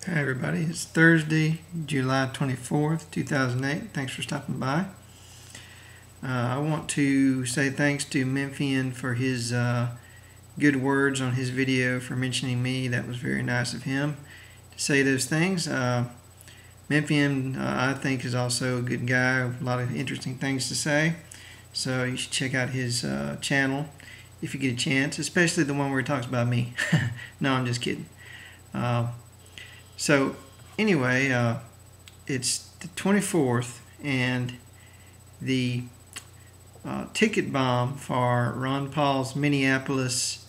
Hi everybody, it's Thursday, July 24th, 2008. Thanks for stopping by. I want to say thanks to Memphian for his good words on his video for mentioning me. That was very nice of him to say those things. Memphian, I think, is also a good guy, a lot of interesting things to say. So you should check out his channel if you get a chance, especially the one where he talks about me. No, I'm just kidding. So anyway, it's the 24th, and the ticket bomb for Ron Paul's Minneapolis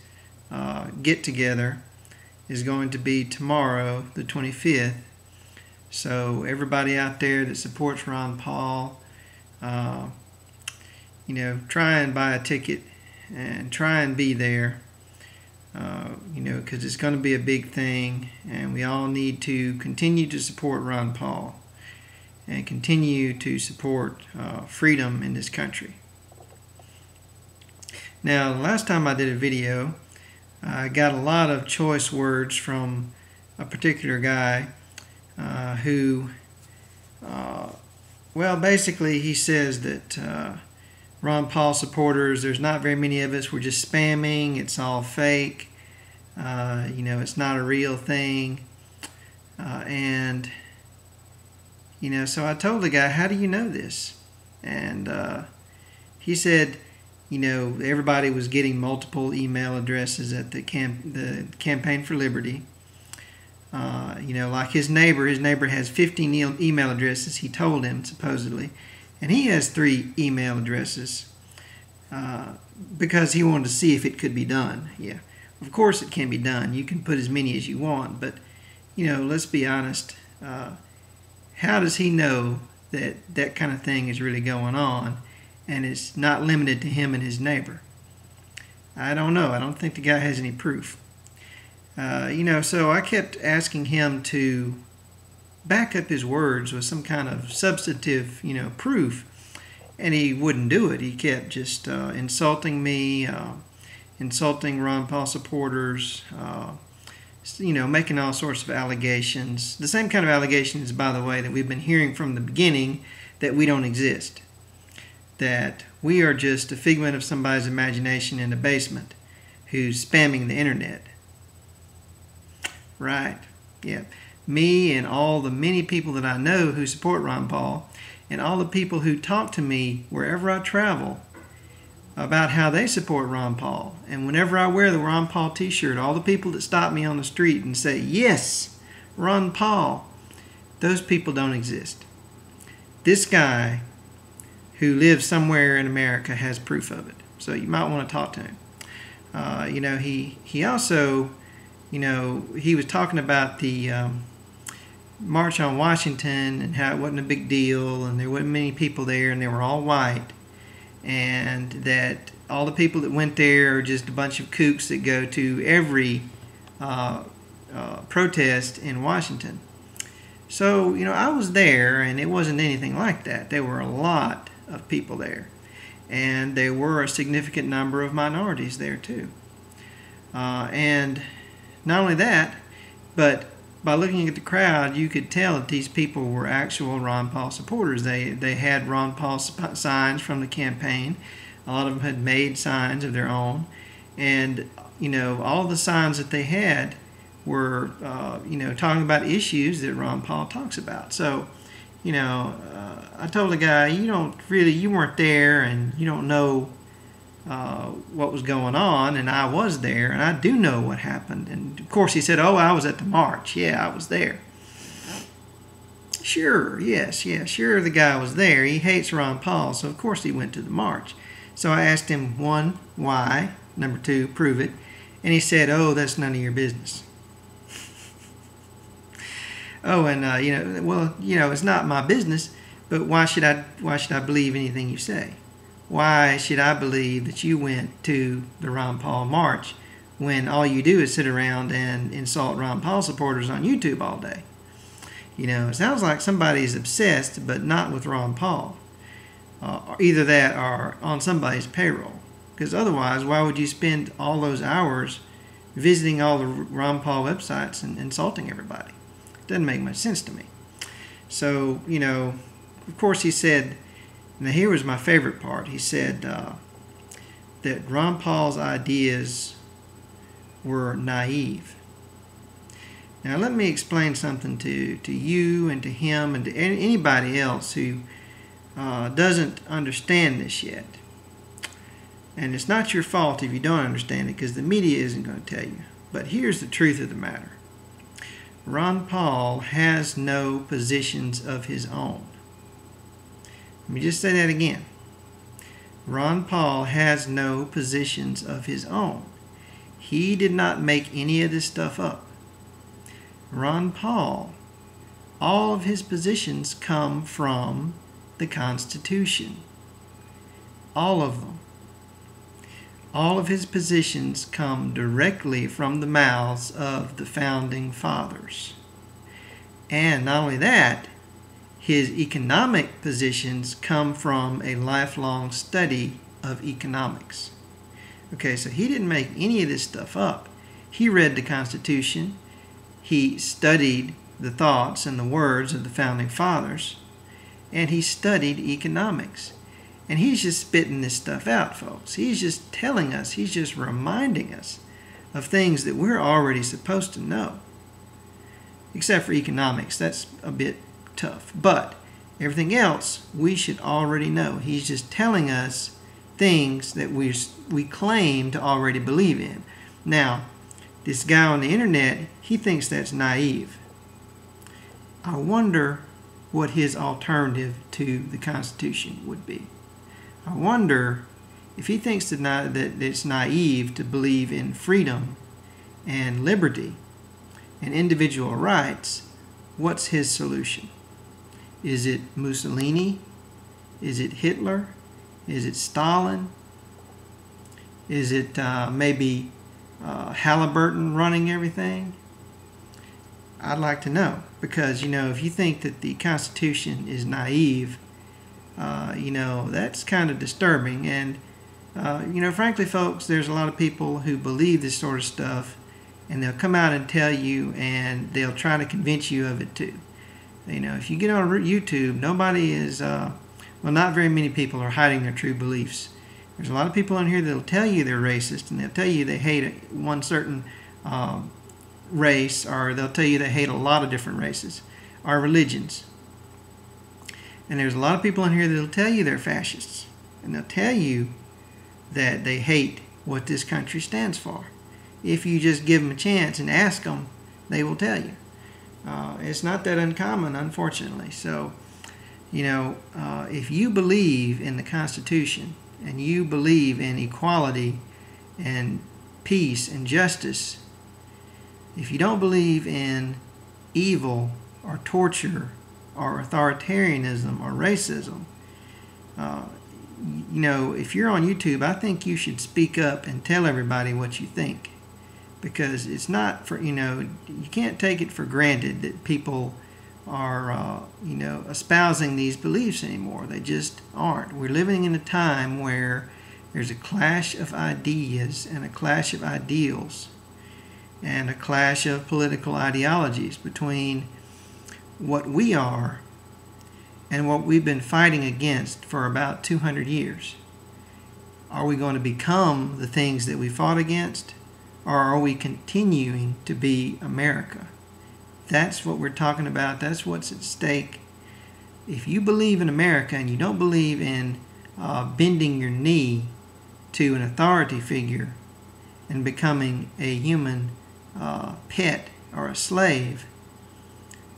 get-together is going to be tomorrow, the 25th. So everybody out there that supports Ron Paul, try and buy a ticket and try and be there. Because it's going to be a big thing, and we all need to continue to support Ron Paul and continue to support freedom in this country. Now, the last time I did a video, I got a lot of choice words from a particular guy who, basically he says that Ron Paul supporters, there's not very many of us, we're just spamming, it's all fake. It's not a real thing. So I told the guy, how do you know this? And he said, everybody was getting multiple email addresses at the Campaign for Liberty. Like his neighbor has 15 email addresses, he told him, supposedly. And he has 3 email addresses because he wanted to see if it could be done. Yeah. Of course it can be done. You can put as many as you want, but let's be honest. How does he know that that kind of thing is really going on and it's not limited to him and his neighbor? I don't know. I don't think the guy has any proof. So I kept asking him to back up his words with some kind of substantive, proof, and he wouldn't do it. He kept just insulting me, insulting Ron Paul supporters, making all sorts of allegations. The same kind of allegations, by the way, that we've been hearing from the beginning, that we don't exist. That we are just a figment of somebody's imagination in the basement who's spamming the internet. Right. Yeah. Me and all the many people that I know who support Ron Paul, and all the people who talk to me wherever I travel about how they support Ron Paul. And whenever I wear the Ron Paul t-shirt, all the people that stop me on the street and say, yes, Ron Paul, those people don't exist. This guy who lives somewhere in America has proof of it. So you might want to talk to him. He also, he was talking about the March on Washington and how it wasn't a big deal and there wasn't many people there and they were all white. And that all the people that went there are just a bunch of kooks that go to every protest in Washington. So, I was there, and it wasn't anything like that. There were a lot of people there. And there were a significant number of minorities there, too. And not only that, but by looking at the crowd, you could tell that these people were actual Ron Paul supporters. They had Ron Paul signs from the campaign. A lot of them had made signs of their own. And, all the signs that they had were, talking about issues that Ron Paul talks about. So, I told the guy, you weren't there and you don't know what was going on, and I was there, and I do know what happened. And of course he said, oh, I was at the march. Yeah, I was there. Sure, yes, sure, the guy was there. He hates Ron Paul, so of course he went to the march. So I asked him, 1, why? Number 2, prove it. And he said, oh, that's none of your business. Oh, and it's not my business, but why should I believe anything you say? Why should I believe that you went to the Ron Paul march when all you do is sit around and insult Ron Paul supporters on YouTube all day? It sounds like somebody's obsessed, but not with Ron Paul. Either that or on somebody's payroll. Because otherwise, why would you spend all those hours visiting all the Ron Paul websites and insulting everybody? Doesn't make much sense to me. So, of course he said, now here was my favorite part. He said that Ron Paul's ideas were naive. Now let me explain something to you and to him and to anybody else who doesn't understand this yet. And it's not your fault if you don't understand it, because the media isn't going to tell you. But here's the truth of the matter. Ron Paul has no positions of his own. Let me just say that again. Ron Paul has no positions of his own. He did not make any of this stuff up. Ron Paul, all of his positions come from the Constitution. All of them. All of his positions come directly from the mouths of the founding fathers. And not only that, his economic positions come from a lifelong study of economics. Okay, so he didn't make any of this stuff up. He read the Constitution. He studied the thoughts and the words of the founding fathers. And he studied economics. And he's just spitting this stuff out, folks. He's just telling us, he's just reminding us of things that we're already supposed to know. Except for economics, that's a bit tough. But everything else, we should already know. He's just telling us things that we claim to already believe in. Now, this guy on the internet, he thinks that's naive. I wonder what his alternative to the Constitution would be. I wonder if he thinks that it's naive to believe in freedom and liberty and individual rights, what's his solution? Is it Mussolini? Is it Hitler? Is it Stalin? Is it maybe Halliburton running everything? I'd like to know, because if you think that the Constitution is naive, that's kind of disturbing. And frankly, folks, there's a lot of people who believe this sort of stuff, and they'll come out and tell you, and they'll try to convince you of it too. If you get on YouTube, nobody is not very many people are hiding their true beliefs. There's a lot of people on here that'll tell you they're racist, and they'll tell you they hate one certain race, or they'll tell you they hate a lot of different races or religions. And there's a lot of people in here that'll tell you they're fascists, and they'll tell you that they hate what this country stands for. If you just give them a chance and ask them, they will tell you. It's not that uncommon, unfortunately. So, if you believe in the Constitution and you believe in equality and peace and justice, if you don't believe in evil or torture or authoritarianism or racism, if you're on YouTube, I think you should speak up and tell everybody what you think. Because it's not for, you can't take it for granted that people are, espousing these beliefs anymore. They just aren't. We're living in a time where there's a clash of ideas and a clash of ideals and a clash of political ideologies between what we are and what we've been fighting against for about 200 years. Are we going to become the things that we fought against? Or are we continuing to be America? That's what we're talking about. That's what's at stake. If you believe in America and you don't believe in bending your knee to an authority figure and becoming a human pet or a slave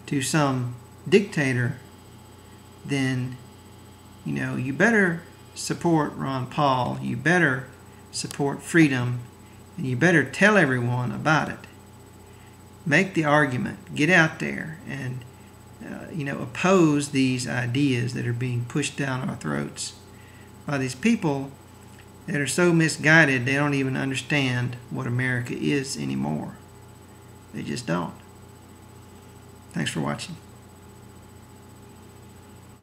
to some dictator, then you better support Ron Paul. You better support freedom. And you better tell everyone about it. Make the argument. Get out there and oppose these ideas that are being pushed down our throats by these people that are so misguided they don't even understand what America is anymore. They just don't. Thanks for watching.